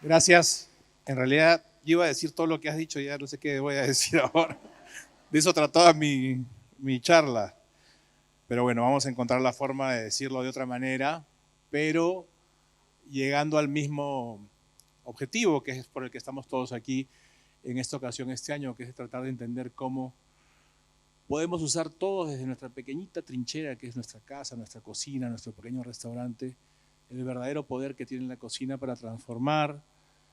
Gracias. En realidad, yo iba a decir todo lo que has dicho, ya no sé qué voy a decir ahora. De eso trataba mi charla. Pero bueno, vamos a encontrar la forma de decirlo de otra manera, pero llegando al mismo objetivo, que es por el que estamos todos aquí en esta ocasión, este año, que es tratar de entender cómo podemos usar todos desde nuestra pequeñita trinchera, que es nuestra casa, nuestra cocina, nuestro pequeño restaurante, el verdadero poder que tiene la cocina para transformar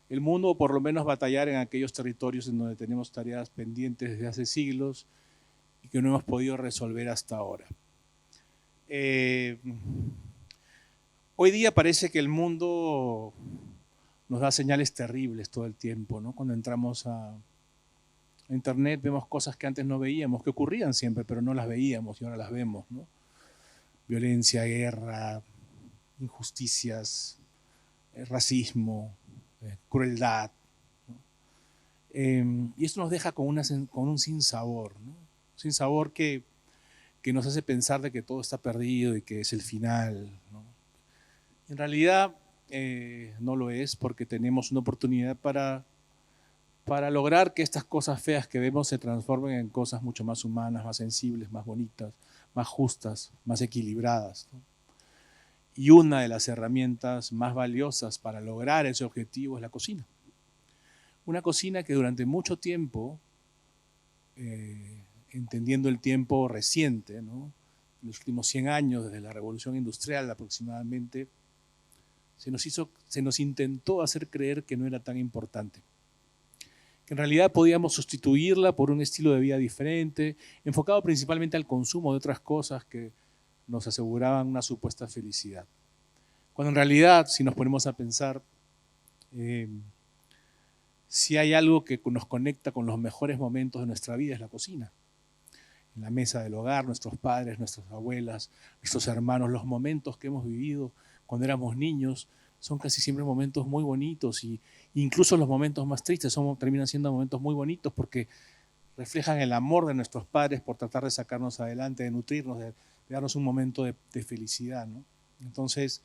el mundo, o por lo menos batallar en aquellos territorios en donde tenemos tareas pendientes desde hace siglos y que no hemos podido resolver hasta ahora. Eh, Hoy día parece que el mundo nos da señales terribles todo el tiempo, ¿no? Cuando entramos a internet vemos cosas que antes no veíamos, que ocurrían siempre, pero no las veíamos y ahora las vemos, ¿no? Violencia, guerra, injusticias, racismo, crueldad, ¿no? Y esto nos deja con un sinsabor, ¿no? Sinsabor que nos hace pensar de que todo está perdido y que es el final, ¿no? En realidad no lo es, porque tenemos una oportunidad para lograr que estas cosas feas que vemos se transformen en cosas mucho más humanas, más sensibles, más bonitas, más justas, más equilibradas, ¿no? Y una de las herramientas más valiosas para lograr ese objetivo es la cocina. Una cocina que durante mucho tiempo, entendiendo el tiempo reciente, ¿no? Los últimos 100 años, desde la Revolución Industrial aproximadamente, se nos intentó hacer creer que no era tan importante, que en realidad podíamos sustituirla por un estilo de vida diferente, enfocado principalmente al consumo de otras cosas que nos aseguraban una supuesta felicidad. Cuando en realidad, si nos ponemos a pensar, eh, si hay algo que nos conecta con los mejores momentos de nuestra vida es la cocina. En la mesa del hogar, nuestros padres, nuestras abuelas, nuestros hermanos, los momentos que hemos vivido cuando éramos niños son casi siempre momentos muy bonitos, y incluso los momentos más tristes terminan siendo momentos muy bonitos porque reflejan el amor de nuestros padres por tratar de sacarnos adelante, de nutrirnos, de darnos un momento de felicidad, ¿no? Entonces,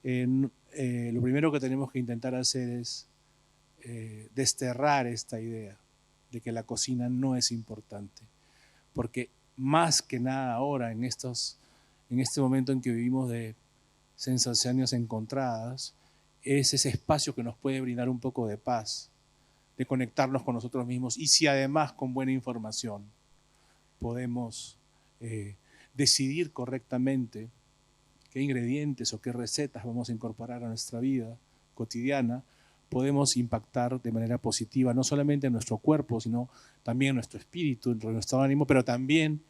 lo primero que tenemos que intentar hacer es desterrar esta idea de que la cocina no es importante, porque más que nada ahora, en este momento en que vivimos de sensaciones encontradas, es ese espacio que nos puede brindar un poco de paz, de conectarnos con nosotros mismos, y si además con buena información podemos decidir correctamente qué ingredientes o qué recetas vamos a incorporar a nuestra vida cotidiana, podemos impactar de manera positiva no solamente en nuestro cuerpo, sino también en nuestro espíritu, en nuestro ánimo, pero también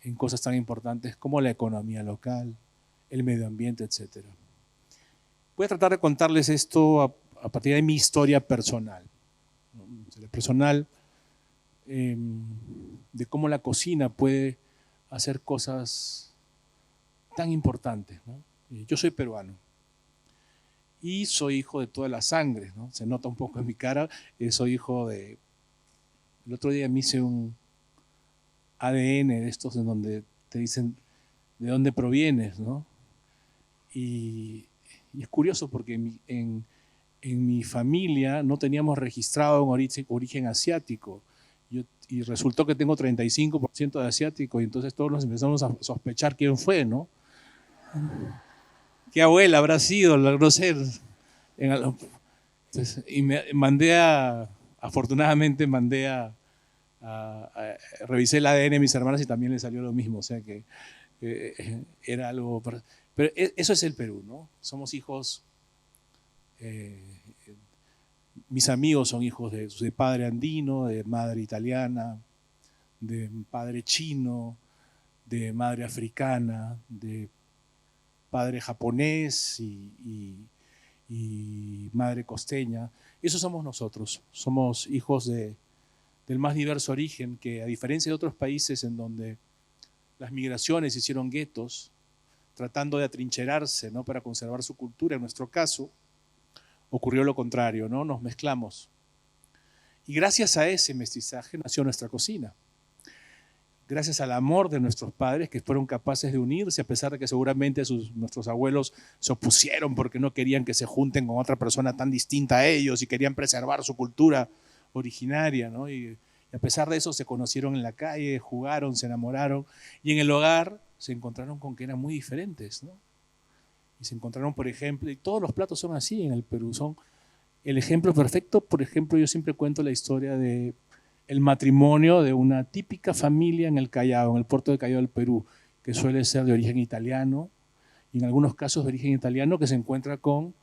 en cosas tan importantes como la economía local, el medio ambiente, etc. Voy a tratar de contarles esto a partir de mi historia personal, ¿no? Personal, eh, de cómo la cocina puede hacer cosas tan importantes, ¿no? Yo soy peruano y soy hijo de toda la sangre, ¿no? Se nota un poco en mi cara, soy hijo de... El otro día me hice un ADN de estos en donde te dicen de dónde provienes, ¿no? Y es curioso porque en mi familia no teníamos registrado un origen asiático. Y resultó que tengo 35% de asiático, y entonces todos nos empezamos a sospechar quién fue, ¿no? ¿Qué abuela habrá sido? No sé. Entonces, y afortunadamente mandé revisé el ADN de mis hermanas y también le salió lo mismo, o sea que era algo... Pero eso es el Perú, ¿no? Somos hijos, eh, mis amigos son hijos de padre andino, de madre italiana, de padre chino, de madre africana, de padre japonés y madre costeña. Eso somos nosotros, somos hijos del más diverso origen, que a diferencia de otros países en donde las migraciones hicieron guetos, tratando de atrincherarse, ¿no?, para conservar su cultura. En nuestro caso, ocurrió lo contrario, ¿no? Nos mezclamos. Y gracias a ese mestizaje nació nuestra cocina. gracias al amor de nuestros padres que fueron capaces de unirse, a pesar de que seguramente nuestros abuelos se opusieron porque no querían que se junten con otra persona tan distinta a ellos y querían preservar su cultura originaria, ¿no? Y a pesar de eso se conocieron en la calle, jugaron, se enamoraron y en el hogar se encontraron con que eran muy diferentes, ¿no? Y se encontraron, por ejemplo, y todos los platos son así en el Perú, son el ejemplo perfecto. Por ejemplo, yo siempre cuento la historia de el matrimonio de una típica familia en el Callao, en el puerto de Callao del Perú, que suele ser de origen italiano, y en algunos casos de origen italiano que se encuentra con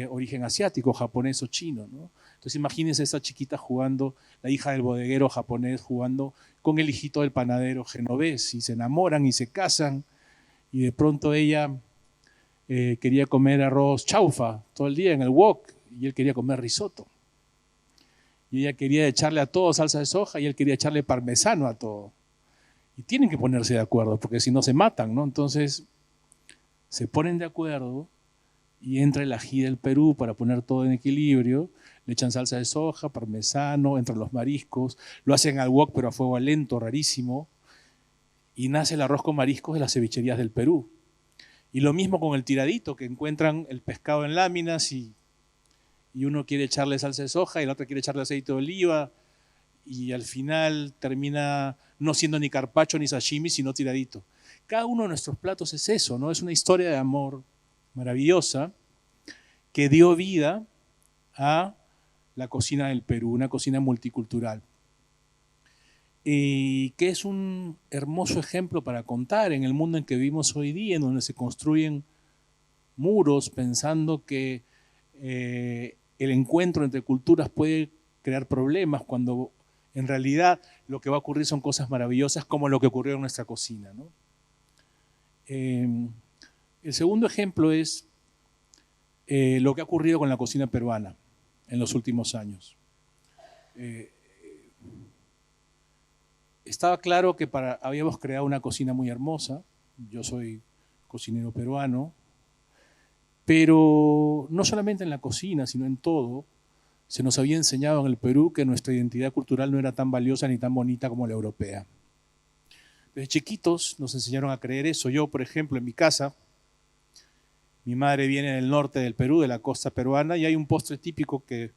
origen asiático, japonés o chino, ¿no? Entonces imagínense esa chiquita jugando, la hija del bodeguero japonés jugando con el hijito del panadero genovés, y se enamoran y se casan, y de pronto ella quería comer arroz chaufa todo el día en el wok, y él quería comer risotto. Y ella quería echarle a todo salsa de soja y él quería echarle parmesano a todo. Y tienen que ponerse de acuerdo, porque si no se matan, ¿no? Entonces se ponen de acuerdo y entra el ají del Perú para poner todo en equilibrio. Le echan salsa de soja, parmesano, entran los mariscos, lo hacen al wok pero a fuego lento, rarísimo. Y nace el arroz con mariscos de las cevicherías del Perú. Y lo mismo con el tiradito, que encuentran el pescado en láminas y uno quiere echarle salsa de soja y el otro quiere echarle aceite de oliva, y al final termina no siendo ni carpaccio ni sashimi, sino tiradito. Cada uno de nuestros platos es eso, ¿no? Es una historia de amor maravillosa que dio vida a la cocina del Perú, una cocina multicultural. Y que es un hermoso ejemplo para contar en el mundo en que vivimos hoy día, en donde se construyen muros pensando que el encuentro entre culturas puede crear problemas, cuando en realidad lo que va a ocurrir son cosas maravillosas, como lo que ocurrió en nuestra cocina, ¿no? El segundo ejemplo es lo que ha ocurrido con la cocina peruana en los últimos años. Estaba claro que habíamos creado una cocina muy hermosa. Yo soy cocinero peruano, pero no solamente en la cocina, sino en todo, se nos había enseñado en el Perú que nuestra identidad cultural no era tan valiosa ni tan bonita como la europea. Desde chiquitos nos enseñaron a creer eso. Yo, por ejemplo, en mi casa, mi madre viene del norte del Perú, de la costa peruana, y hay un postre típico que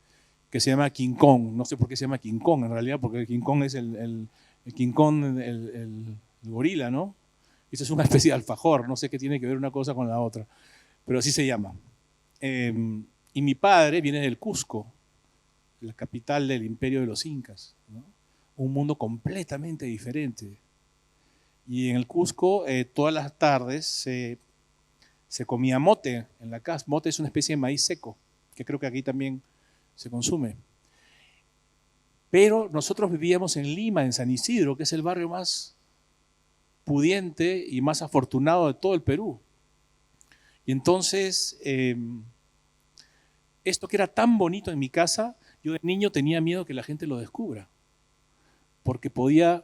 se llama King Kong. No sé por qué se llama King Kong en realidad, porque el King Kong es el King Kong, el gorila, ¿no? Esa es una especie de alfajor, no sé qué tiene que ver una cosa con la otra, pero así se llama. Y mi padre viene del Cusco, la capital del imperio de los incas, ¿no? Un mundo completamente diferente. Y en el Cusco todas las tardes se comía mote en la casa. Mote es una especie de maíz seco, que creo que aquí también se consume. Pero nosotros vivíamos en Lima, en San Isidro, que es el barrio más pudiente y más afortunado de todo el Perú. Y entonces, esto que era tan bonito en mi casa, yo de niño tenía miedo que la gente lo descubra, porque podía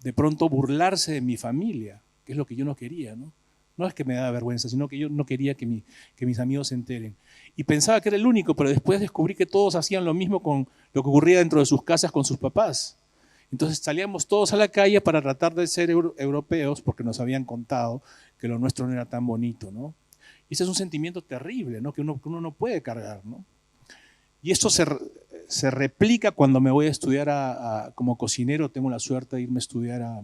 de pronto burlarse de mi familia, que es lo que yo no quería, ¿no? No es que me daba vergüenza, sino que yo no quería que mis amigos se enteren. Y pensaba que era el único, pero después descubrí que todos hacían lo mismo con lo que ocurría dentro de sus casas con sus papás. Entonces salíamos todos a la calle para tratar de ser europeos, porque nos habían contado que lo nuestro no era tan bonito, ¿no? Y ese es un sentimiento terrible, ¿no? Que uno no puede cargar, ¿no? Y esto se replica cuando me voy a estudiar como cocinero. Tengo la suerte de irme a estudiar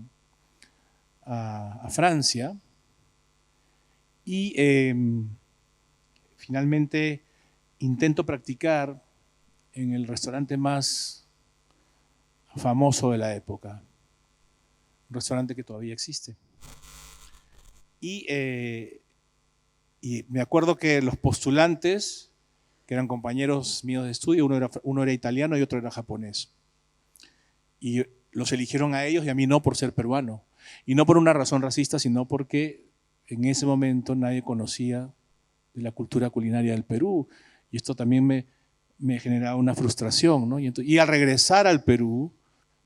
a Francia. Y finalmente intento practicar en el restaurante más famoso de la época, un restaurante que todavía existe. Y me acuerdo que los postulantes, que eran compañeros míos de estudio, uno era italiano y otro era japonés. Y los eligieron a ellos y a mí no, por ser peruano. Y no por una razón racista, sino porque en ese momento nadie conocía de la cultura culinaria del Perú. Y esto también me generaba una frustración, ¿no? Y al regresar al Perú,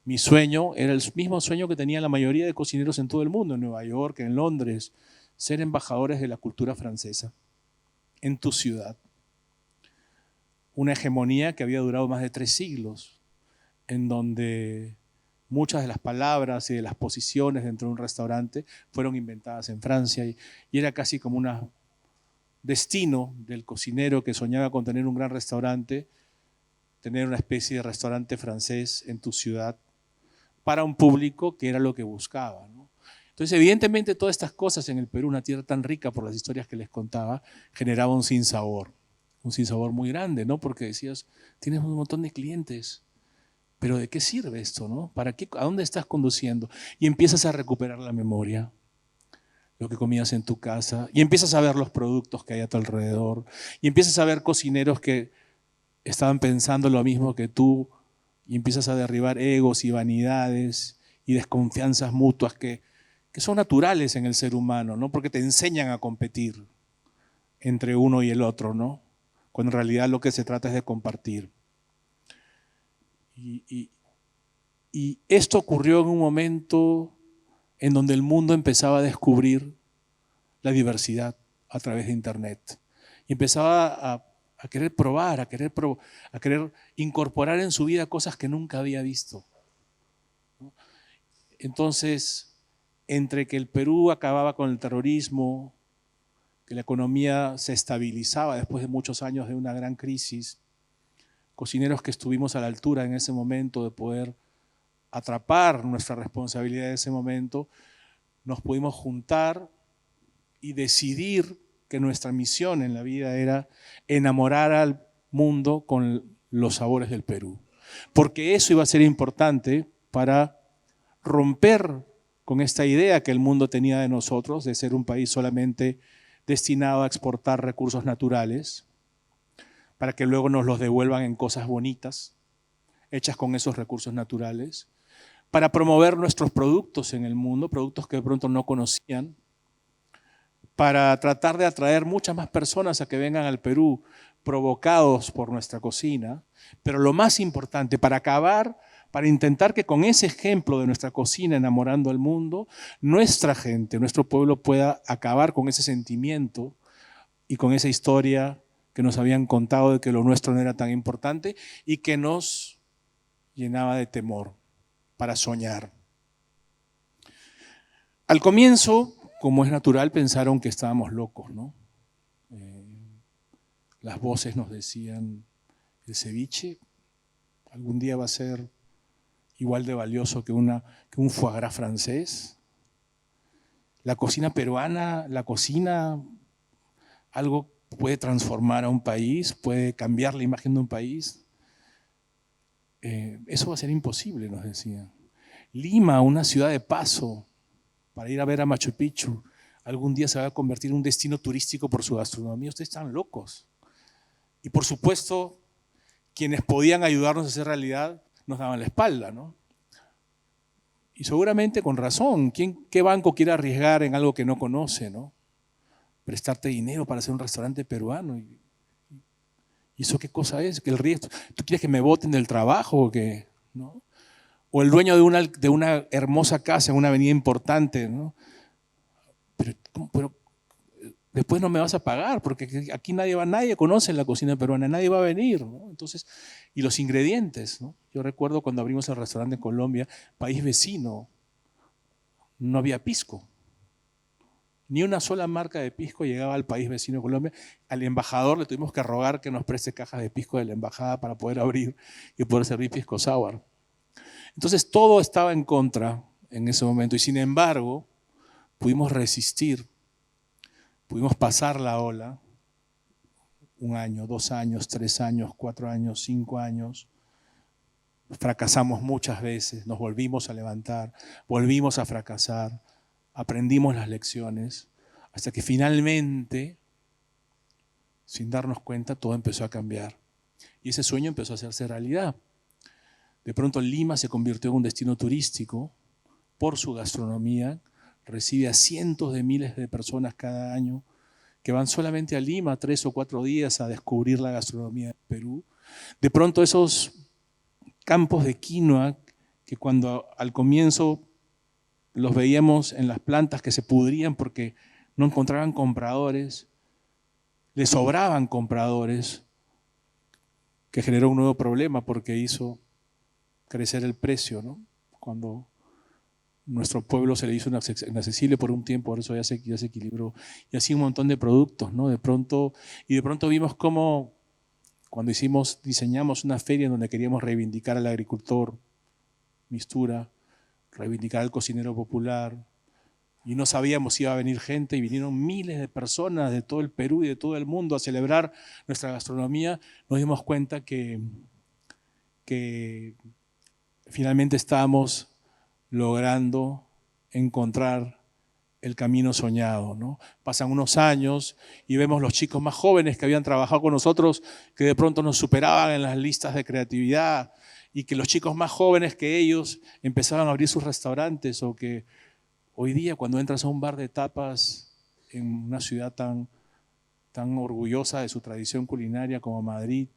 mi sueño era el mismo sueño que tenía la mayoría de cocineros en todo el mundo, en Nueva York, en Londres, ser embajadores de la cultura francesa en tu ciudad. Una hegemonía que había durado más de 3 siglos, en donde Muchas de las palabras y de las posiciones dentro de un restaurante fueron inventadas en Francia y era casi como un destino del cocinero que soñaba con tener un gran restaurante, tener una especie de restaurante francés en tu ciudad para un público que era lo que buscaba, ¿no? Entonces, evidentemente, todas estas cosas en el Perú, una tierra tan rica por las historias que les contaba, generaba un sinsabor muy grande, ¿no? Porque decías, tienes un montón de clientes, pero ¿de qué sirve esto, no? ¿Para qué? ¿A dónde estás conduciendo? Y empiezas a recuperar la memoria, lo que comías en tu casa, y empiezas a ver los productos que hay a tu alrededor, y empiezas a ver cocineros que estaban pensando lo mismo que tú, y empiezas a derribar egos y vanidades y desconfianzas mutuas que son naturales en el ser humano, ¿no? Porque te enseñan a competir entre uno y el otro, ¿no? Cuando en realidad lo que se trata es de compartir. Y esto ocurrió en un momento en donde el mundo empezaba a descubrir la diversidad a través de Internet. Y empezaba a querer probar, a querer incorporar en su vida cosas que nunca había visto. Entonces, entre que el Perú acababa con el terrorismo, que la economía se estabilizaba después de muchos años de una gran crisis, cocineros que estuvimos a la altura en ese momento de poder atrapar nuestra responsabilidad en ese momento, nos pudimos juntar y decidir que nuestra misión en la vida era enamorar al mundo con los sabores del Perú. Porque eso iba a ser importante para romper con esta idea que el mundo tenía de nosotros, de ser un país solamente destinado a exportar recursos naturales, para que luego nos los devuelvan en cosas bonitas, hechas con esos recursos naturales, para promover nuestros productos en el mundo, productos que de pronto no conocían, para tratar de atraer muchas más personas a que vengan al Perú provocados por nuestra cocina, pero lo más importante, para intentar que con ese ejemplo de nuestra cocina enamorando al mundo, nuestra gente, nuestro pueblo pueda acabar con ese sentimiento y con esa historia que nos habían contado de que lo nuestro no era tan importante y que nos llenaba de temor para soñar. Al comienzo, como es natural, pensaron que estábamos locos, ¿no? Las voces nos decían, el ceviche algún día va a ser igual de valioso que un foie gras francés. La cocina peruana, algo puede transformar a un país, puede cambiar la imagen de un país. Eso va a ser imposible, nos decían. Lima, una ciudad de paso para ir a ver a Machu Picchu, algún día se va a convertir en un destino turístico por su gastronomía. Ustedes están locos. Y por supuesto, quienes podían ayudarnos a hacer realidad nos daban la espalda, ¿no? Y seguramente con razón. ¿Qué banco quiere arriesgar en algo que no conoce, ¿no? Prestarte dinero para hacer un restaurante peruano. ¿Y eso qué cosa es? ¿Que el riesgo? ¿Tú quieres que me boten del trabajo o qué? ¿No? O el dueño de una hermosa casa en una avenida importante, ¿no? Pero después no me vas a pagar, porque aquí nadie conoce la cocina peruana, nadie va a venir, ¿no? Entonces, y los ingredientes, ¿no? Yo recuerdo cuando abrimos el restaurante en Colombia, país vecino, no había pisco. Ni una sola marca de pisco llegaba al país vecino de Colombia. Al embajador le tuvimos que rogar que nos preste cajas de pisco de la embajada para poder abrir y poder servir pisco sour. Entonces todo estaba en contra en ese momento y sin embargo pudimos resistir, pudimos pasar la ola, 1 año, 2 años, 3 años, 4 años, 5 años. Fracasamos muchas veces, nos volvimos a levantar, volvimos a fracasar, aprendimos las lecciones, hasta que finalmente, sin darnos cuenta, todo empezó a cambiar. Y ese sueño empezó a hacerse realidad. De pronto Lima se convirtió en un destino turístico por su gastronomía, recibe a cientos de miles de personas cada año que van solamente a Lima 3 o 4 días a descubrir la gastronomía de Perú. De pronto esos campos de quinoa que cuando al comienzo los veíamos en las plantas que se pudrían porque no encontraban compradores, les sobraban compradores, que generó un nuevo problema porque hizo crecer el precio, ¿no? cuando nuestro pueblo se le hizo inaccesible por un tiempo, por eso ya se equilibró. Y así un montón de productos, ¿no? De pronto vimos cómo cuando diseñamos una feria en donde queríamos reivindicar al agricultor, Mistura, reivindicar al cocinero popular, y no sabíamos si iba a venir gente, y vinieron miles de personas de todo el Perú y de todo el mundo a celebrar nuestra gastronomía, nos dimos cuenta que finalmente estábamos logrando encontrar el camino soñado, ¿no? Pasan unos años y vemos los chicos más jóvenes que habían trabajado con nosotros, que de pronto nos superaban en las listas de creatividad, y que los chicos más jóvenes que ellos empezaban a abrir sus restaurantes, o que hoy día cuando entras a un bar de tapas en una ciudad tan orgullosa de su tradición culinaria como Madrid,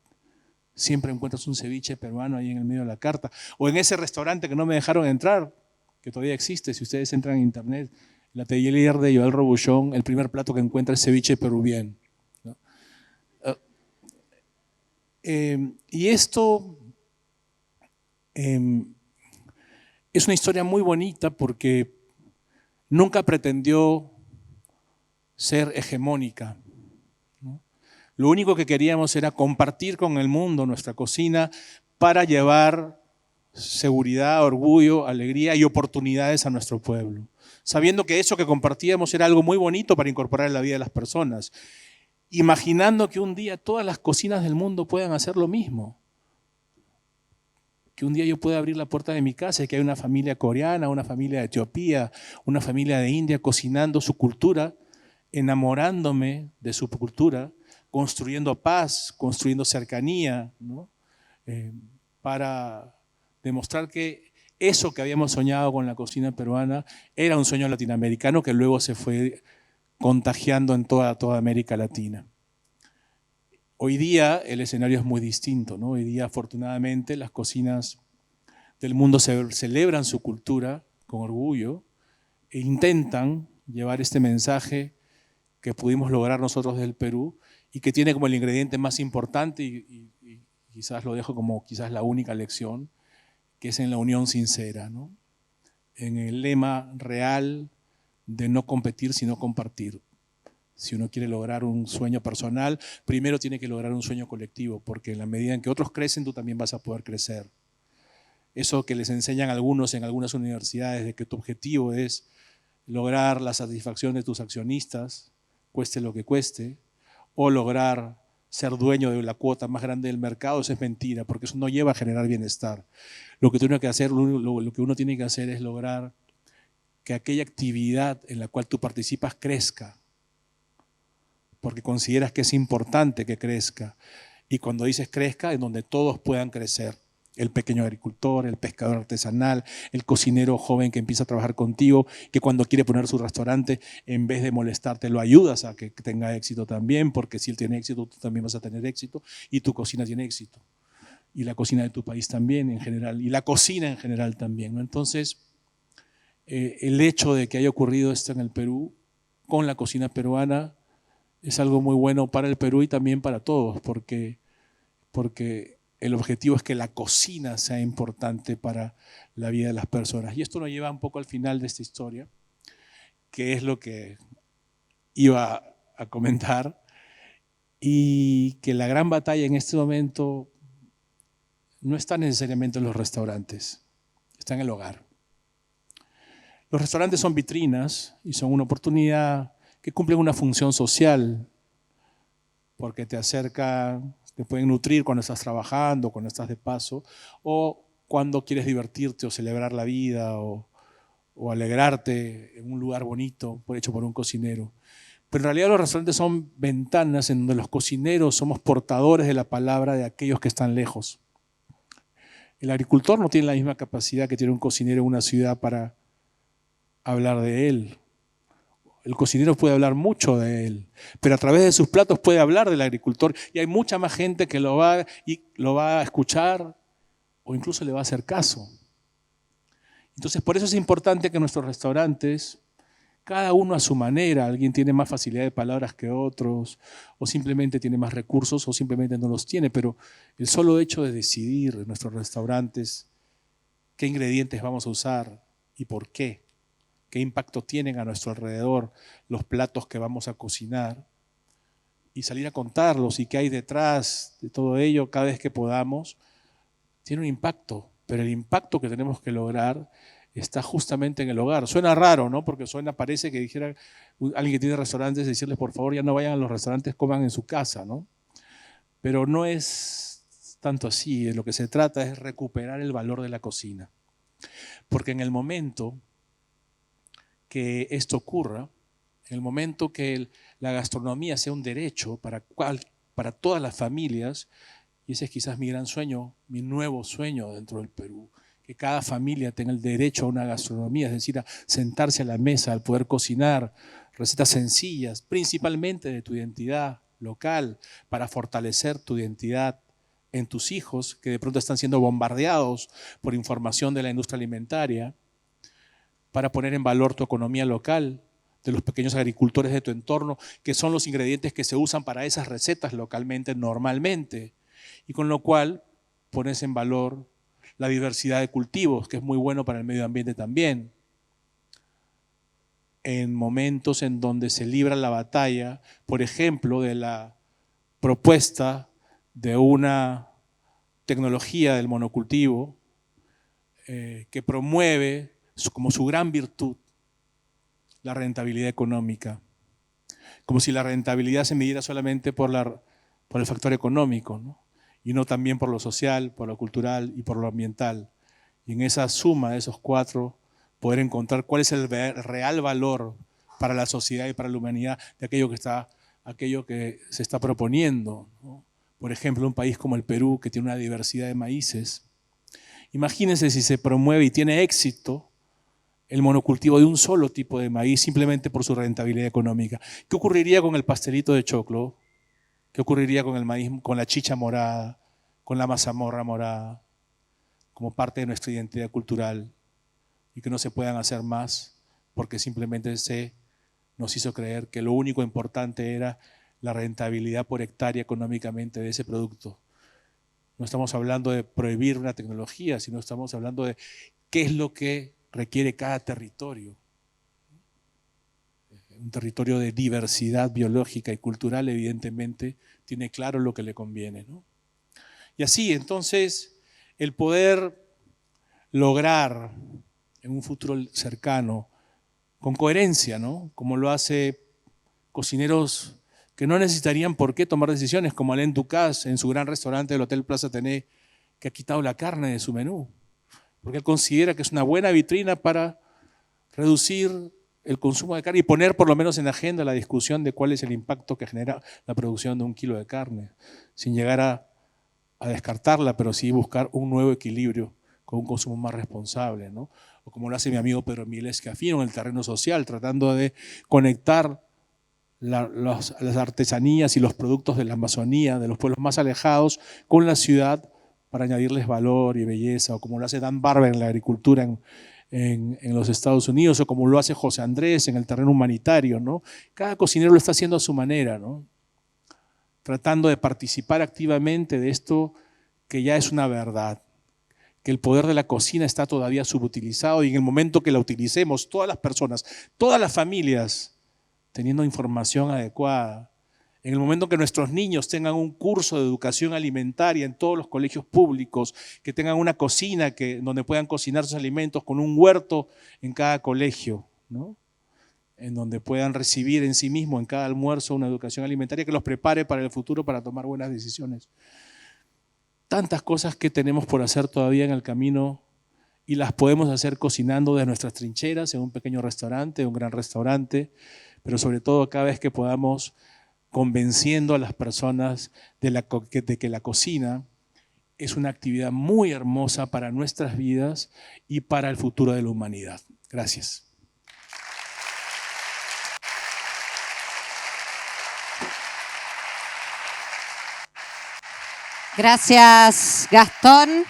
siempre encuentras un ceviche peruano ahí en el medio de la carta. O en ese restaurante que no me dejaron entrar, que todavía existe, si ustedes entran en internet, el atelier de Joel Robuchon, el primer plato que encuentra es ceviche peruviano, ¿no? Y esto es una historia muy bonita porque nunca pretendió ser hegemónica, ¿no? Lo único que queríamos era compartir con el mundo nuestra cocina para llevar seguridad, orgullo, alegría y oportunidades a nuestro pueblo, sabiendo que eso que compartíamos era algo muy bonito para incorporar en la vida de las personas, imaginando que un día todas las cocinas del mundo puedan hacer lo mismo, que un día yo pueda abrir la puerta de mi casa y que hay una familia coreana, una familia de Etiopía, una familia de India cocinando su cultura, enamorándome de su cultura, construyendo paz, construyendo cercanía, ¿no? Para demostrar que eso que habíamos soñado con la cocina peruana era un sueño latinoamericano que luego se fue contagiando en toda América Latina. Hoy día el escenario es muy distinto, ¿no? Hoy día, afortunadamente, las cocinas del mundo celebran su cultura con orgullo e intentan llevar este mensaje que pudimos lograr nosotros del Perú y que tiene como el ingrediente más importante y quizás lo dejo como quizás la única lección, que es en la unión sincera, ¿no? En el lema real de no competir sino compartir. Si uno quiere lograr un sueño personal, primero tiene que lograr un sueño colectivo, porque en la medida en que otros crecen, tú también vas a poder crecer. Eso que les enseñan algunos en algunas universidades, de que tu objetivo es lograr la satisfacción de tus accionistas, cueste lo que cueste, o lograr ser dueño de la cuota más grande del mercado, eso es mentira, porque eso no lleva a generar bienestar. Lo que uno tiene que hacer es lograr que aquella actividad en la cual tú participas crezca, porque consideras que es importante que crezca. Y cuando dices crezca, es donde todos puedan crecer. El pequeño agricultor, el pescador artesanal, el cocinero joven que empieza a trabajar contigo, que cuando quiere poner su restaurante, en vez de molestarte, lo ayudas a que tenga éxito también, porque si él tiene éxito, tú también vas a tener éxito, y tu cocina tiene éxito. Y la cocina de tu país también en general, y la cocina en general también, ¿no? Entonces, el hecho de que haya ocurrido esto en el Perú, con la cocina peruana, es algo muy bueno para el Perú y también para todos, porque el objetivo es que la cocina sea importante para la vida de las personas. Y esto nos lleva un poco al final de esta historia, que es lo que iba a comentar, y que la gran batalla en este momento no está necesariamente en los restaurantes, está en el hogar. Los restaurantes son vitrinas y son una oportunidad que cumplen una función social, porque te acercan, te pueden nutrir cuando estás trabajando, cuando estás de paso, o cuando quieres divertirte o celebrar la vida o alegrarte en un lugar bonito hecho por un cocinero. Pero en realidad los restaurantes son ventanas en donde los cocineros somos portadores de la palabra de aquellos que están lejos. El agricultor no tiene la misma capacidad que tiene un cocinero en una ciudad para hablar de él. El cocinero puede hablar mucho de él, pero a través de sus platos puede hablar del agricultor, y hay mucha más gente que lo va a escuchar o incluso le va a hacer caso. Entonces, por eso es importante que nuestros restaurantes, cada uno a su manera, alguien tiene más facilidad de palabras que otros, o simplemente tiene más recursos, o simplemente no los tiene, pero el solo hecho de decidir en nuestros restaurantes qué ingredientes vamos a usar y por qué, qué impacto tienen a nuestro alrededor los platos que vamos a cocinar, y salir a contarlos y qué hay detrás de todo ello cada vez que podamos, tiene un impacto, pero el impacto que tenemos que lograr está justamente en el hogar. Suena raro, ¿no? Porque parece que dijera alguien que tiene restaurantes, decirles por favor ya no vayan a los restaurantes, coman en su casa, ¿no? Pero no es tanto así. De lo que se trata es recuperar el valor de la cocina. Porque en el momento que esto ocurra, en el momento que la gastronomía sea un derecho para todas las familias, y ese es quizás mi gran sueño, mi nuevo sueño dentro del Perú, que cada familia tenga el derecho a una gastronomía, es decir, a sentarse a la mesa, al poder cocinar recetas sencillas, principalmente de tu identidad local, para fortalecer tu identidad en tus hijos, que de pronto están siendo bombardeados por información de la industria alimentaria, para poner en valor tu economía local, de los pequeños agricultores de tu entorno, que son los ingredientes que se usan para esas recetas localmente, normalmente, y con lo cual pones en valor la diversidad de cultivos, que es muy bueno para el medio ambiente también. En momentos en donde se libra la batalla, por ejemplo, de la propuesta de una tecnología del monocultivo que promueve como su gran virtud la rentabilidad económica, como si la rentabilidad se midiera solamente por el factor económico, ¿no? Y no también por lo social, por lo cultural y por lo ambiental. Y en esa suma de esos cuatro, poder encontrar cuál es el real valor para la sociedad y para la humanidad de aquello que se está proponiendo, ¿no? Por ejemplo, un país como el Perú, que tiene una diversidad de maíces. Imagínense si se promueve y tiene éxito el monocultivo de un solo tipo de maíz simplemente por su rentabilidad económica. ¿Qué ocurriría con el pastelito de choclo? ¿Qué ocurriría con el maíz, con la chicha morada, con la mazamorra morada, como parte de nuestra identidad cultural, y que no se puedan hacer más porque simplemente se nos hizo creer que lo único importante era la rentabilidad por hectárea económicamente de ese producto? No estamos hablando de prohibir una tecnología, sino estamos hablando de qué es lo que requiere cada territorio. Un territorio de diversidad biológica y cultural, evidentemente, tiene claro lo que le conviene, ¿no? Y así, entonces, el poder lograr en un futuro cercano, con coherencia, ¿no? Como lo hace cocineros que no necesitarían por qué tomar decisiones, como Alain Ducasse en su gran restaurante del Hotel Plaza Athénée, que ha quitado la carne de su menú, porque él considera que es una buena vitrina para reducir el consumo de carne y poner por lo menos en la agenda la discusión de cuál es el impacto que genera la producción de 1 kilo de carne, sin llegar a descartarla, pero sí buscar un nuevo equilibrio con un consumo más responsable, ¿no? O como lo hace mi amigo Pedro Miles Cafino en el terreno social, tratando de conectar las artesanías y los productos de la Amazonía, de los pueblos más alejados, con la ciudad para añadirles valor y belleza, o como lo hace Dan Barber en la agricultura en los Estados Unidos, o como lo hace José Andrés en el terreno humanitario, ¿no? Cada cocinero lo está haciendo a su manera, ¿no? Tratando de participar activamente de esto que ya es una verdad, que el poder de la cocina está todavía subutilizado, y en el momento que la utilicemos, todas las personas, todas las familias, teniendo información adecuada, en el momento que nuestros niños tengan un curso de educación alimentaria en todos los colegios públicos, que tengan una cocina donde puedan cocinar sus alimentos, con un huerto en cada colegio, ¿no? En donde puedan recibir en sí mismo en cada almuerzo una educación alimentaria que los prepare para el futuro, para tomar buenas decisiones. Tantas cosas que tenemos por hacer todavía en el camino, y las podemos hacer cocinando de nuestras trincheras, en un pequeño restaurante, un gran restaurante, pero sobre todo cada vez que podamos, convenciendo a las personas de que la cocina es una actividad muy hermosa para nuestras vidas y para el futuro de la humanidad. Gracias. Gracias, Gastón.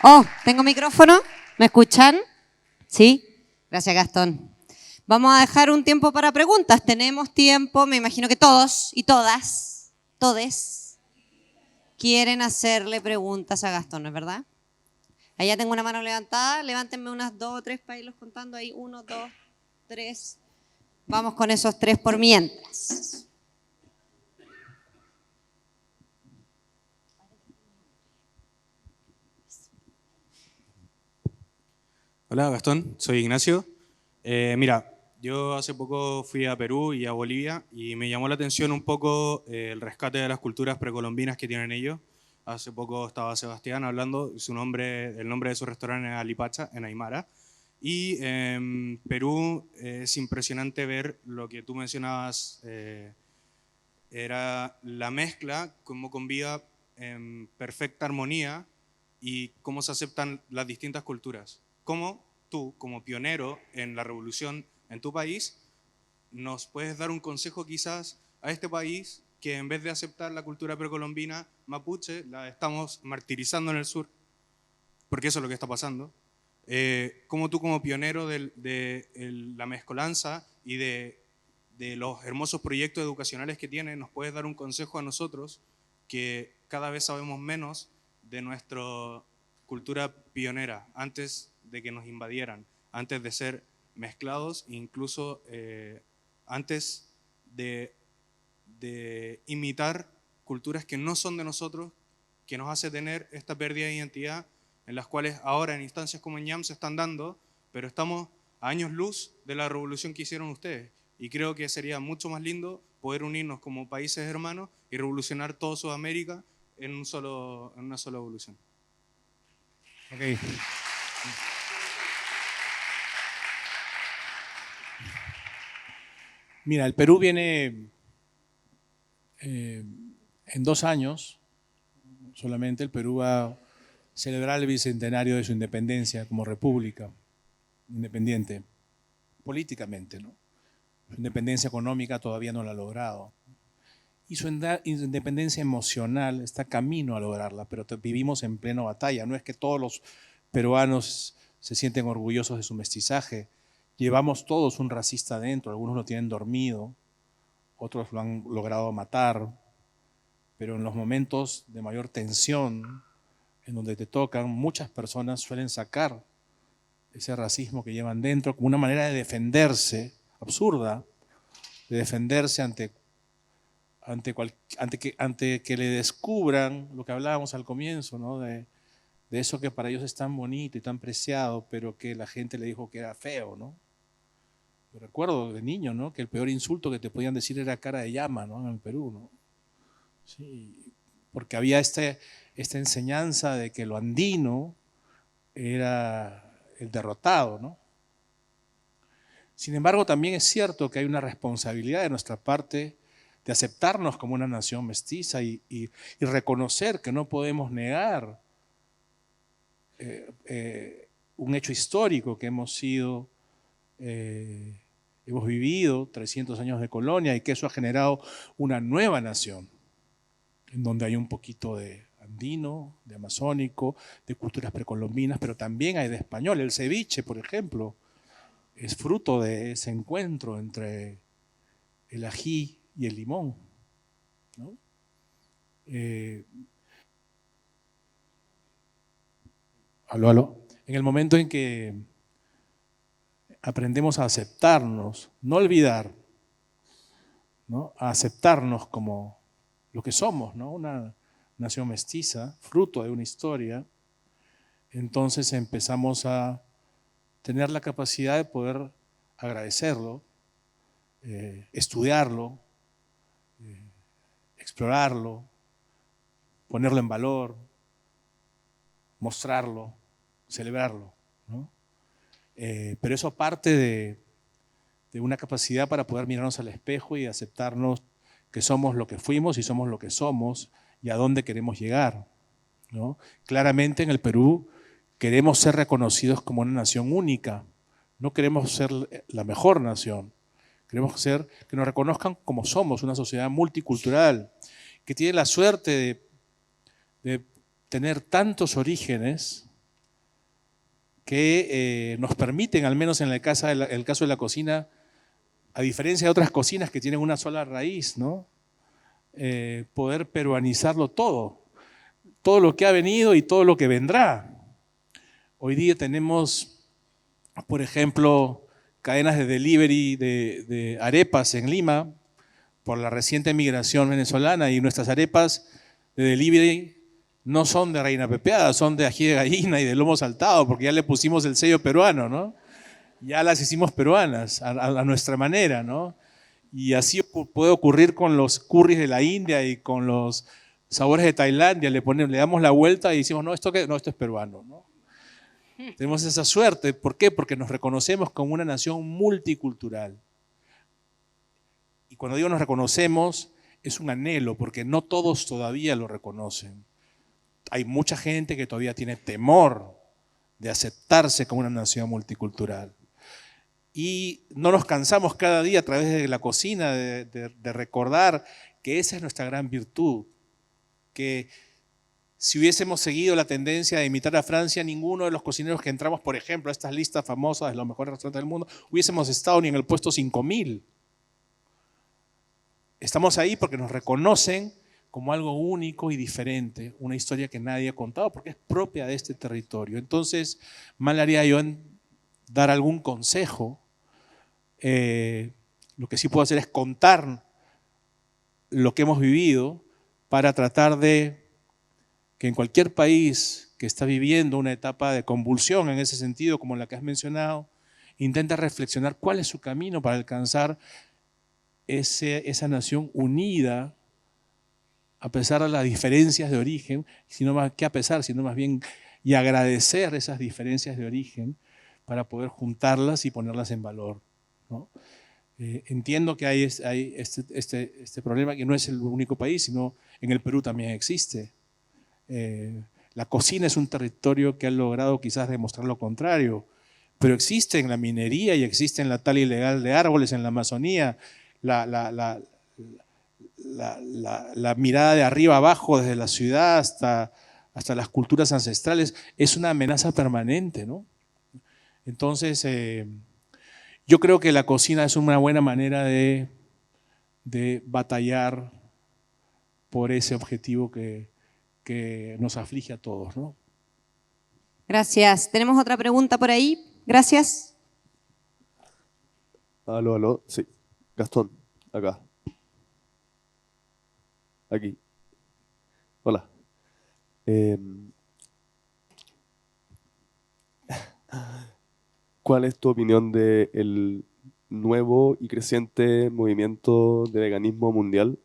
Oh, ¿tengo micrófono? ¿Me escuchan? ¿Sí? Gracias, Gastón. Vamos a dejar un tiempo para preguntas. Tenemos tiempo, me imagino que todos y todes quieren hacerle preguntas a Gastón, ¿no es verdad? Allá tengo una mano levantada, levántenme unas 2 o 3 para irlos contando ahí. 1, 2, 3. Vamos con esos 3 por mientras. Hola Gastón, soy Ignacio. Mira, yo hace poco fui a Perú y a Bolivia y me llamó la atención un poco el rescate de las culturas precolombinas que tienen ellos. Hace poco estaba Sebastián hablando, el nombre de su restaurante es Alipacha, en Aymara. Y en Perú es impresionante ver lo que tú mencionabas, era la mezcla, cómo conviva en perfecta armonía y cómo se aceptan las distintas culturas. ¿Cómo tú, como pionero en la revolución en tu país, nos puedes dar un consejo quizás a este país que en vez de aceptar la cultura precolombina mapuche, la estamos martirizando en el sur? Porque eso es lo que está pasando. ¿Cómo tú, como pionero de la mezcolanza y de los hermosos proyectos educacionales que tiene, nos puedes dar un consejo a nosotros que cada vez sabemos menos de nuestra cultura pionera, antes de que nos invadieran, antes de ser mezclados, incluso antes de imitar culturas que no son de nosotros, que nos hace tener esta pérdida de identidad, en las cuales ahora en instancias como en ñam se están dando, pero estamos a años luz de la revolución que hicieron ustedes. Y creo que sería mucho más lindo poder unirnos como países hermanos y revolucionar toda Sudamérica en una sola evolución. Okay. Mira, el Perú viene en 2 años, solamente el Perú va a celebrar el bicentenario de su independencia como república independiente, políticamente, ¿no? Su independencia económica todavía no la ha logrado. Y su independencia emocional está camino a lograrla, pero vivimos en plena batalla. No es que todos los peruanos se sienten orgullosos de su mestizaje. Llevamos todos un racista adentro, algunos lo tienen dormido, otros lo han logrado matar, pero en los momentos de mayor tensión, en donde te tocan, muchas personas suelen sacar ese racismo que llevan dentro como una manera de defenderse, absurda, de defenderse ante que le descubran lo que hablábamos al comienzo, ¿no? De eso que para ellos es tan bonito y tan preciado, pero que la gente le dijo que era feo, ¿no? Yo recuerdo de niño, ¿no? Que el peor insulto que te podían decir era cara de llama, ¿no? En el Perú, ¿no? Sí, porque había esta enseñanza de que lo andino era el derrotado, ¿no? Sin embargo, también es cierto que hay una responsabilidad de nuestra parte de aceptarnos como una nación mestiza y reconocer que no podemos negar un hecho histórico que hemos vivido 300 años de colonia y que eso ha generado una nueva nación, en donde hay un poquito de andino, de amazónico, de culturas precolombinas, pero también hay de español. El ceviche, por ejemplo, es fruto de ese encuentro entre el ají y el limón, ¿no? Aló. En el momento en que aprendemos a aceptarnos, no olvidar, ¿no? A aceptarnos como lo que somos, ¿no? Una nación mestiza, fruto de una historia, entonces empezamos a tener la capacidad de poder agradecerlo, estudiarlo, explorarlo, ponerlo en valor, mostrarlo, celebrarlo, ¿no? Pero eso parte de una capacidad para poder mirarnos al espejo y aceptarnos que somos lo que fuimos y somos lo que somos y a dónde queremos llegar, ¿no? Claramente en el Perú queremos ser reconocidos como una nación única, no queremos ser la mejor nación, queremos que nos reconozcan como somos, una sociedad multicultural, que tiene la suerte de tener tantos orígenes que nos permiten, al menos en el caso de la cocina, a diferencia de otras cocinas que tienen una sola raíz, ¿no? Poder peruanizarlo todo lo que ha venido y todo lo que vendrá. Hoy día tenemos, por ejemplo, cadenas de delivery de arepas en Lima por la reciente migración venezolana, y nuestras arepas de delivery no son de reina pepeada, son de ají de gallina y de lomo saltado, porque ya le pusimos el sello peruano, ¿no? Ya las hicimos peruanas, a nuestra manera, ¿no? Y así puede ocurrir con los curries de la India y con los sabores de Tailandia. Le damos la vuelta y decimos, no, esto es peruano, ¿no? Tenemos esa suerte. ¿Por qué? Porque nos reconocemos como una nación multicultural. Y cuando digo nos reconocemos, es un anhelo, porque no todos todavía lo reconocen. Hay mucha gente que todavía tiene temor de aceptarse como una nación multicultural. Y no nos cansamos cada día a través de la cocina de recordar que esa es nuestra gran virtud, que si hubiésemos seguido la tendencia de imitar a Francia, ninguno de los cocineros que entramos, por ejemplo, a estas listas famosas de los mejores restaurantes del mundo, hubiésemos estado ni en el puesto 5000. Estamos ahí porque nos reconocen como algo único y diferente, una historia que nadie ha contado porque es propia de este territorio. Entonces, mal haría yo en dar algún consejo. Lo que sí puedo hacer es contar lo que hemos vivido para tratar de que en cualquier país que está viviendo una etapa de convulsión en ese sentido, como la que has mencionado, intenta reflexionar cuál es su camino para alcanzar esa nación unida a pesar de las diferencias de origen, sino más que a pesar, sino más bien y agradecer esas diferencias de origen para poder juntarlas y ponerlas en valor, ¿no? Entiendo que hay este problema, que no es el único país, sino en el Perú también existe. La cocina es un territorio que ha logrado quizás demostrar lo contrario, pero existe en la minería y existe en la tala ilegal de árboles en la Amazonía, la mirada de arriba abajo desde la ciudad hasta las culturas ancestrales, es una amenaza permanente, ¿no? Entonces, yo creo que la cocina es una buena manera de batallar por ese objetivo que nos aflige a todos, ¿no? Gracias. ¿Tenemos otra pregunta por ahí? Gracias. Aló, aló, sí. Gastón, acá. Aquí. Hola. ¿Cuál es tu opinión del nuevo y creciente movimiento de veganismo mundial?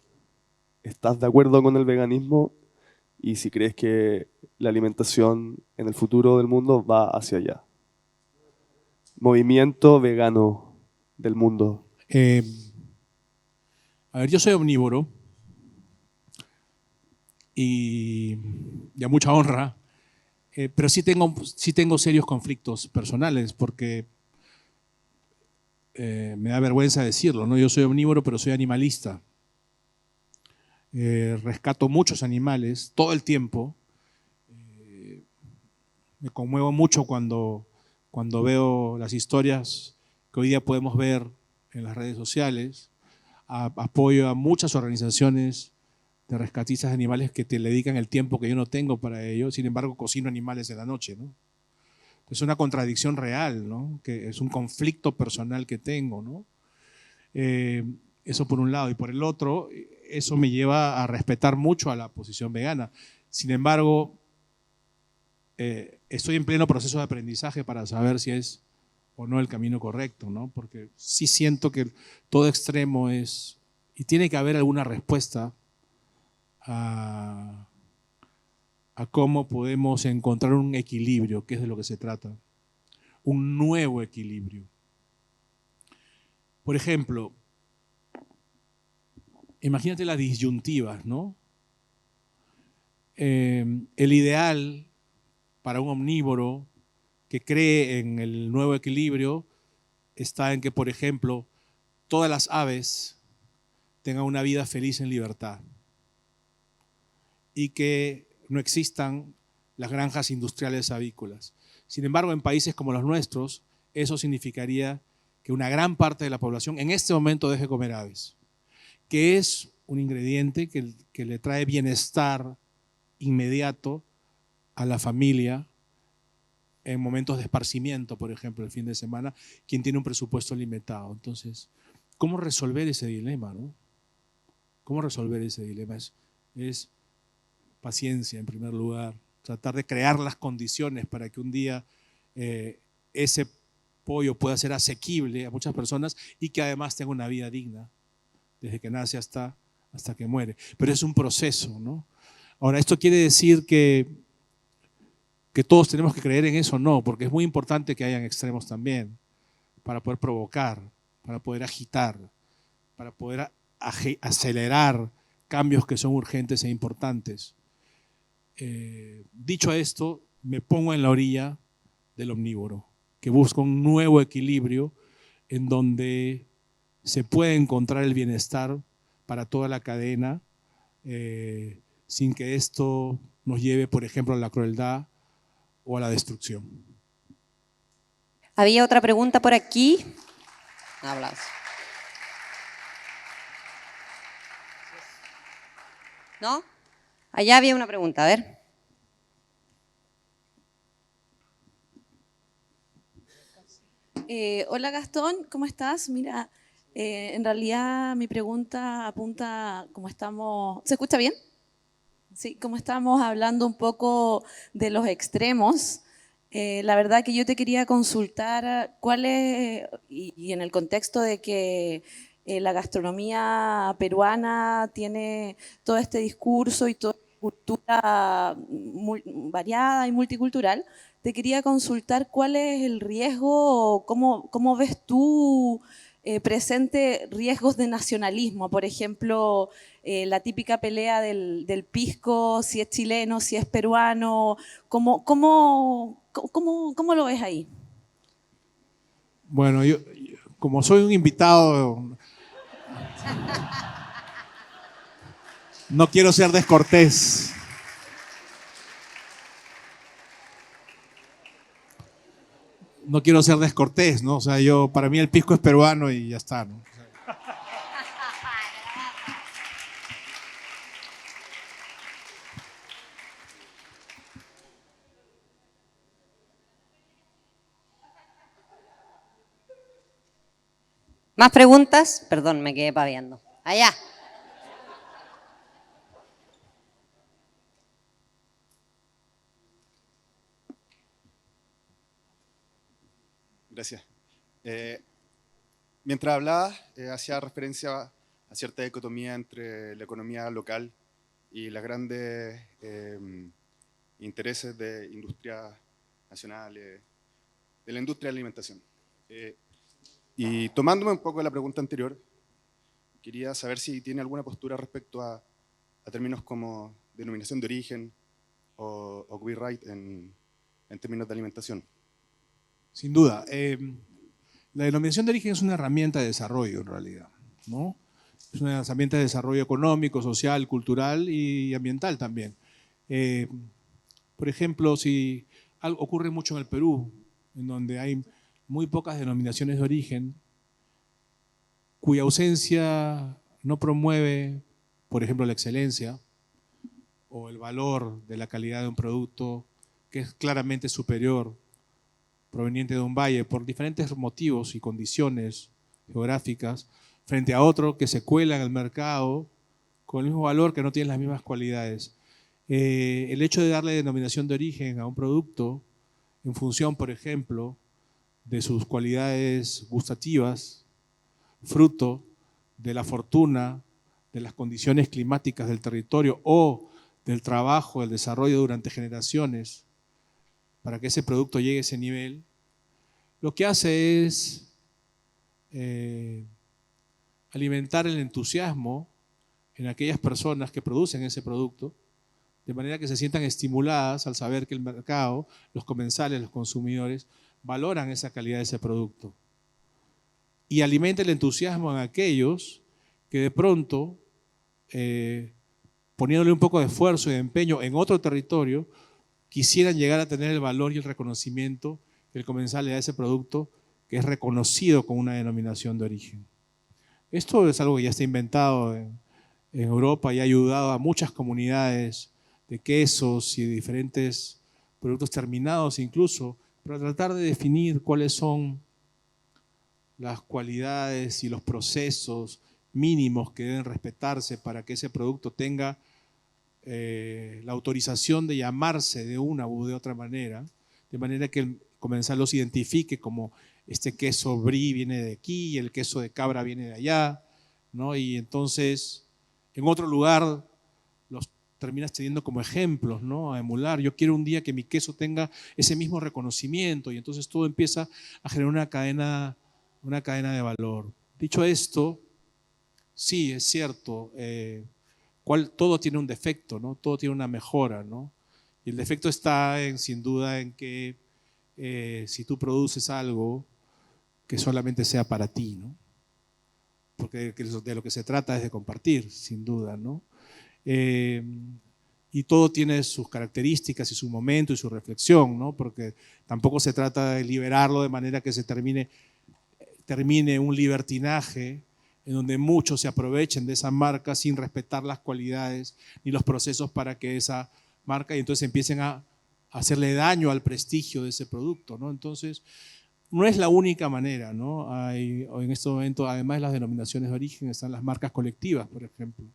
¿Estás de acuerdo con el veganismo? Y si crees que la alimentación en el futuro del mundo va hacia allá. Movimiento vegano del mundo. A ver, yo soy omnívoro y a mucha honra, pero sí tengo serios conflictos personales porque me da vergüenza decirlo, ¿no? Yo soy omnívoro, pero soy animalista. Rescato muchos animales todo el tiempo. Me conmuevo mucho cuando veo las historias que hoy día podemos ver en las redes sociales. Apoyo a muchas organizaciones de rescatistas de animales que te dedican el tiempo que yo no tengo para ello. Sin embargo, cocino animales en la noche, ¿no? Es una contradicción real, ¿no? Que es un conflicto personal que tengo, ¿no? Eso por un lado. Y por el otro, eso me lleva a respetar mucho a la posición vegana. Sin embargo, estoy en pleno proceso de aprendizaje para saber si es o no el camino correcto, ¿no? Porque sí siento que todo extremo es, y tiene que haber alguna respuesta a cómo podemos encontrar un equilibrio, que es de lo que se trata, un nuevo equilibrio. Por ejemplo, imagínate las disyuntivas, ¿no? El ideal para un omnívoro que cree en el nuevo equilibrio está en que, por ejemplo, todas las aves tengan una vida feliz en libertad y que no existan las granjas industriales avícolas. Sin embargo, en países como los nuestros, eso significaría que una gran parte de la población en este momento deje de comer aves, que es un ingrediente que le trae bienestar inmediato a la familia en momentos de esparcimiento, por ejemplo, el fin de semana, quien tiene un presupuesto limitado. Entonces, ¿cómo resolver ese dilema, no? ¿Cómo resolver ese dilema? Es paciencia, en primer lugar. Tratar de crear las condiciones para que un día ese pollo pueda ser asequible a muchas personas y que además tenga una vida digna, desde que nace hasta que muere. Pero es un proceso, ¿no? Ahora, ¿esto quiere decir que todos tenemos que creer en eso? No, porque es muy importante que hayan extremos también, para poder provocar, para poder agitar, para poder acelerar cambios que son urgentes e importantes. Dicho esto, me pongo en la orilla del omnívoro, que busca un nuevo equilibrio en donde se puede encontrar el bienestar para toda la cadena, sin que esto nos lleve, por ejemplo, a la crueldad o a la destrucción. Había otra pregunta por aquí. Un aplauso. ¿No? Allá había una pregunta, a ver. Hola Gastón, ¿cómo estás? Mira, en realidad mi pregunta apunta, como estamos, ¿se escucha bien? Sí, como estamos hablando un poco de los extremos, la verdad que yo te quería consultar cuál es, y en el contexto de que la gastronomía peruana tiene todo este discurso y toda cultura muy variada y multicultural, te quería consultar cuál es el riesgo, o cómo ves tú presente riesgos de nacionalismo, por ejemplo, la típica pelea del pisco, si es chileno, si es peruano, ¿cómo lo ves ahí? Bueno, yo como soy un invitado, no quiero ser descortés. No quiero ser descortés, ¿no? O sea, para mí el pisco es peruano y ya está, ¿no? ¿Más preguntas? Perdón, me quedé paviando. Allá. Gracias. Mientras hablaba, hacía referencia a cierta dicotomía entre la economía local y los grandes intereses de industrias nacionales, de la industria de la alimentación. Y tomándome un poco de la pregunta anterior, quería saber si tiene alguna postura respecto a términos como denominación de origen o copyright en términos de alimentación. Sin duda. La denominación de origen es una herramienta de desarrollo en realidad, ¿no? Es una herramienta de desarrollo económico, social, cultural y ambiental también. Por ejemplo, si algo ocurre mucho en el Perú, en donde hay muy pocas denominaciones de origen, cuya ausencia no promueve, por ejemplo, la excelencia o el valor de la calidad de un producto que es claramente superior, proveniente de un valle, por diferentes motivos y condiciones geográficas, frente a otro que se cuela en el mercado con el mismo valor, que no tiene las mismas cualidades. El hecho de darle denominación de origen a un producto en función, por ejemplo, de sus cualidades gustativas, fruto de la fortuna, de las condiciones climáticas del territorio o del trabajo, del desarrollo durante generaciones, para que ese producto llegue a ese nivel, lo que hace es alimentar el entusiasmo en aquellas personas que producen ese producto, de manera que se sientan estimuladas al saber que el mercado, los comensales, los consumidores, valoran esa calidad de ese producto. Y alimenta el entusiasmo en aquellos que de pronto, poniéndole un poco de esfuerzo y de empeño en otro territorio, quisieran llegar a tener el valor y el reconocimiento que el comensal le da a ese producto, que es reconocido con una denominación de origen. Esto es algo que ya está inventado en Europa y ha ayudado a muchas comunidades de quesos y de diferentes productos terminados incluso, pero tratar de definir cuáles son las cualidades y los procesos mínimos que deben respetarse para que ese producto tenga la autorización de llamarse de una u de otra manera, de manera que el comensal los identifique como este queso brie viene de aquí y el queso de cabra viene de allá, ¿no? Y entonces en otro lugar los terminas teniendo como ejemplos, ¿no? A emular. Yo quiero un día que mi queso tenga ese mismo reconocimiento y entonces todo empieza a generar una cadena de valor. Dicho esto, sí, es cierto, todo tiene un defecto, ¿no? Todo tiene una mejora, ¿no? Y el defecto está sin duda en que si tú produces algo que solamente sea para ti, ¿no? Porque de lo que se trata es de compartir, sin duda, ¿no? Y todo tiene sus características y su momento y su reflexión, ¿no? Porque tampoco se trata de liberarlo de manera que se termine un libertinaje en donde muchos se aprovechen de esa marca sin respetar las cualidades ni los procesos para que esa marca y entonces empiecen a hacerle daño al prestigio de ese producto, ¿no? Entonces, no es la única manera, ¿no? Hay, en este momento, además de las denominaciones de origen, están las marcas colectivas, por ejemplo,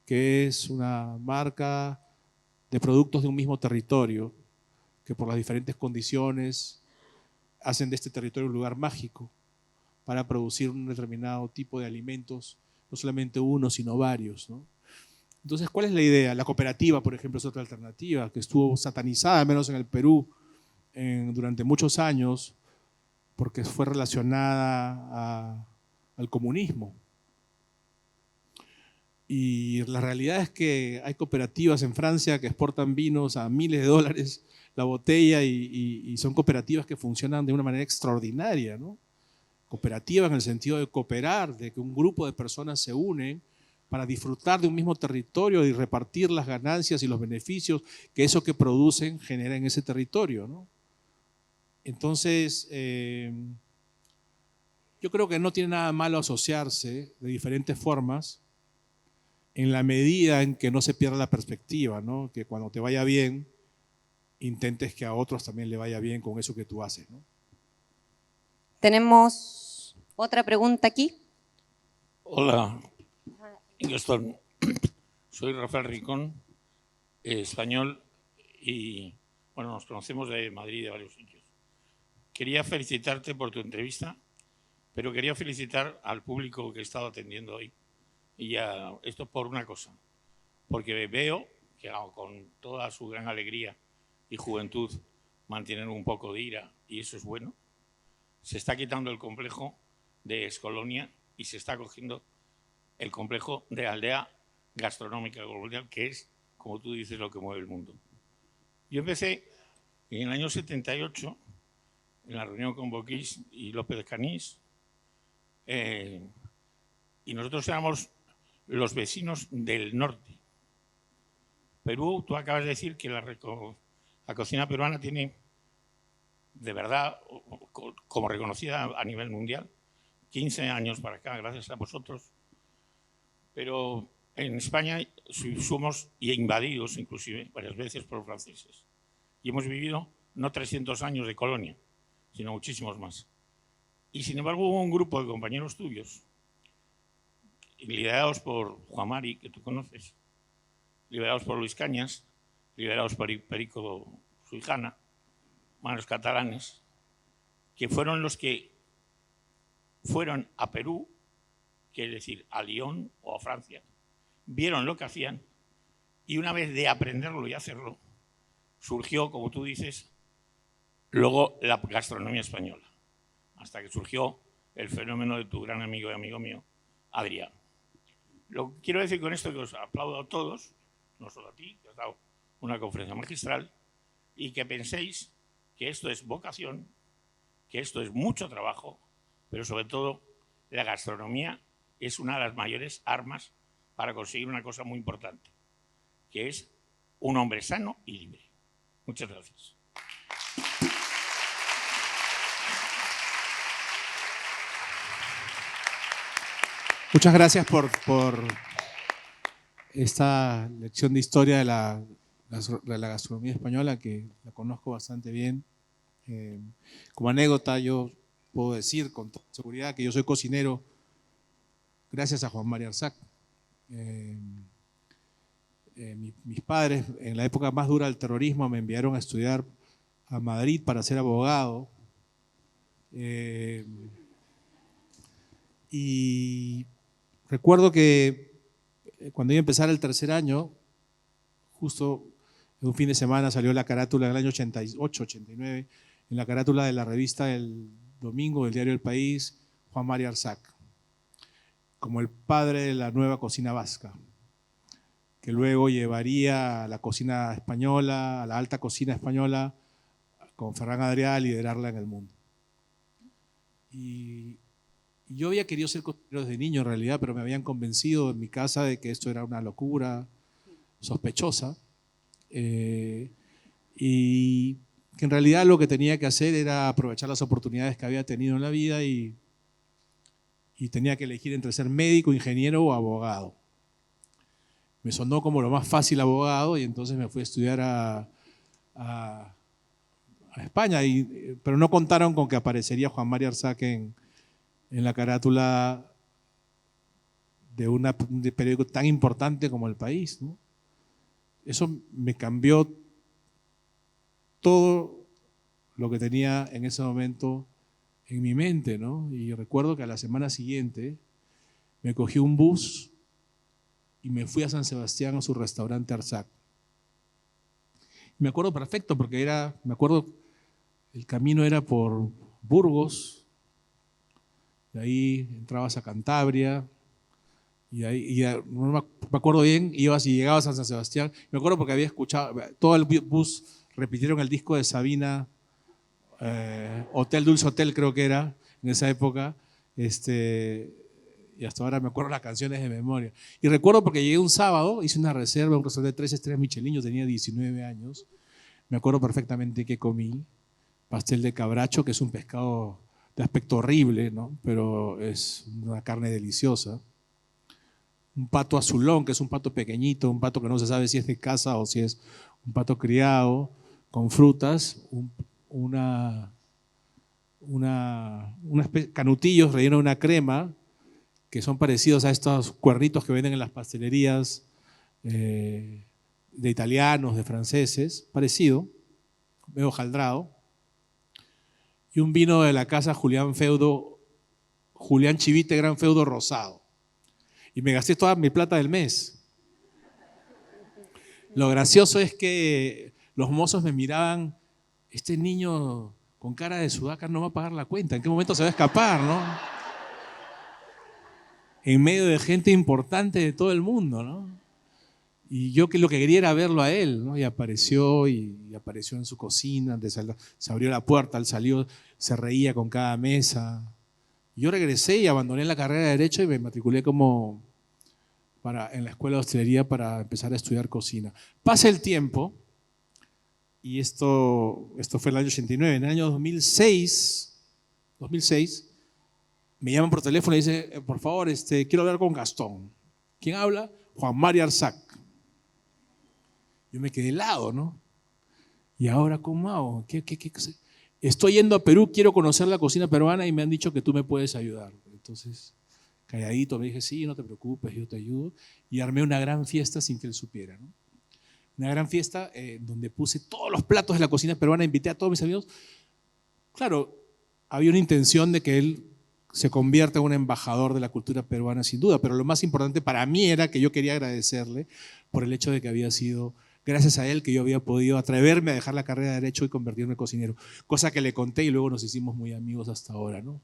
que es una marca de productos de un mismo territorio, que por las diferentes condiciones hacen de este territorio un lugar mágico para producir un determinado tipo de alimentos, no solamente uno, sino varios, ¿no? Entonces, ¿cuál es la idea? La cooperativa, por ejemplo, es otra alternativa que estuvo satanizada, al menos en el Perú, durante muchos años, porque fue relacionada al comunismo. Y la realidad es que hay cooperativas en Francia que exportan vinos a miles de dólares la botella y son cooperativas que funcionan de una manera extraordinaria, ¿no? Cooperativa en el sentido de cooperar, de que un grupo de personas se unen para disfrutar de un mismo territorio y repartir las ganancias y los beneficios que eso que producen genera en ese territorio, ¿no? Entonces, yo creo que no tiene nada malo asociarse de diferentes formas en la medida en que no se pierda la perspectiva, ¿no? Que cuando te vaya bien, intentes que a otros también le vaya bien con eso que tú haces, ¿no? Tenemos otra pregunta aquí. Hola, Gastón. Soy Rafael Ricón, español, y bueno, nos conocemos de Madrid y de varios sitios. Quería felicitarte por tu entrevista, pero quería felicitar al público que he estado atendiendo hoy. Y esto por una cosa, porque veo que con toda su gran alegría y juventud mantienen un poco de ira, y eso es bueno. Se está quitando el complejo de excolonia y se está cogiendo el complejo de aldea gastronómica colonial, que es, como tú dices, lo que mueve el mundo. Yo empecé en el año 78, en la reunión con Boquís y López de Canís, y nosotros éramos los vecinos del norte. Perú, tú acabas de decir que la cocina peruana tiene, de verdad, como reconocida a nivel mundial, 15 años para acá, gracias a vosotros. Pero en España somos invadidos, inclusive, varias veces por los franceses. Y hemos vivido no 300 años de colonia, sino muchísimos más. Y sin embargo hubo un grupo de compañeros tuyos, liderados por Juan Mari, que tú conoces, liderados por Luis Cañas, liderados por Perico Suijana, manos catalanes, que fueron los que fueron a Perú, quiere decir a Lyon o a Francia, vieron lo que hacían y una vez de aprenderlo y hacerlo, surgió, como tú dices, luego la gastronomía española, hasta que surgió el fenómeno de tu gran amigo y amigo mío, Adrián. Lo que quiero decir con esto es que os aplaudo a todos, no solo a ti, que has dado una conferencia magistral, y que penséis que esto es vocación, que esto es mucho trabajo, pero sobre todo la gastronomía es una de las mayores armas para conseguir una cosa muy importante, que es un hombre sano y libre. Muchas gracias. Muchas gracias por esta lección de historia de la gastronomía española, que la conozco bastante bien. Como anécdota, yo puedo decir con toda seguridad que yo soy cocinero gracias a Juan Mario Arzac. Mis padres, en la época más dura del terrorismo, me enviaron a estudiar a Madrid para ser abogado. Y recuerdo que cuando iba a empezar el tercer año, justo en un fin de semana salió la carátula en el año 88, 89, en la carátula de la revista El Domingo del diario El País, Juan Mario Arzac, como el padre de la nueva cocina vasca, que luego llevaría a la cocina española, a la alta cocina española, con Ferran Adrià a liderarla en el mundo. Y yo había querido ser cocinero desde niño en realidad, pero me habían convencido en mi casa de que esto era una locura sospechosa, y que en realidad lo que tenía que hacer era aprovechar las oportunidades que había tenido en la vida y tenía que elegir entre ser médico, ingeniero o abogado. Me sonó como lo más fácil abogado y entonces me fui a estudiar a España, pero no contaron con que aparecería Juan Mario Arzac en la carátula de un periódico tan importante como El País, ¿no? Eso me cambió todo lo que tenía en ese momento en mi mente, ¿no? Y recuerdo que a la semana siguiente me cogí un bus y me fui a San Sebastián a su restaurante Arzac. Me acuerdo perfecto porque el camino era por Burgos, de ahí entrabas a Cantabria, y no me acuerdo bien, ibas y llegabas a San Sebastián. Me acuerdo porque había escuchado, todo el bus repitieron el disco de Sabina, Hotel Dulce Hotel creo que era, en esa época, y hasta ahora me acuerdo las canciones de memoria. Y recuerdo porque llegué un sábado, hice una reserva en un restaurante de 3 estrellas Michelin, yo tenía 19 años, me acuerdo perfectamente que comí pastel de cabracho, que es un pescado de aspecto horrible, ¿no? Pero es una carne deliciosa. Un pato azulón, que es un pato pequeñito, un pato que no se sabe si es de casa o si es un pato criado, con frutas, canutillos rellenos de una crema, que son parecidos a estos cuernitos que venden en las pastelerías de italianos, de franceses, parecido, medio hojaldrado, y un vino de la casa Julián Chivite Gran Feudo rosado. Y me gasté toda mi plata del mes. Lo gracioso es que los mozos me miraban, este niño con cara de sudaca no va a pagar la cuenta, ¿en qué momento se va a escapar, no? En medio de gente importante de todo el mundo, ¿no? Y yo lo que quería era verlo a él, ¿no? Y apareció en su cocina, se abrió la puerta, él salió, se reía con cada mesa. Yo regresé y abandoné la carrera de Derecho y me matriculé en la escuela de hostelería para empezar a estudiar cocina. Pasa el tiempo, y esto fue en el año 89, en el año 2006 me llaman por teléfono y dicen, por favor, quiero hablar con Gastón. ¿Quién habla? Juan Mario Arzac. Yo me quedé helado, ¿no? ¿Y ahora cómo hago? ¿Qué? Estoy yendo a Perú, quiero conocer la cocina peruana y me han dicho que tú me puedes ayudar. Entonces, calladito, me dije, sí, no te preocupes, yo te ayudo. Y armé una gran fiesta sin que él supiera, ¿no? Una gran fiesta donde puse todos los platos de la cocina peruana, invité a todos mis amigos. Claro, había una intención de que él se convierta en un embajador de la cultura peruana, sin duda, pero lo más importante para mí era que yo quería agradecerle por el hecho de que había sido gracias a él que yo había podido atreverme a dejar la carrera de Derecho y convertirme en cocinero, cosa que le conté y luego nos hicimos muy amigos hasta ahora, ¿no?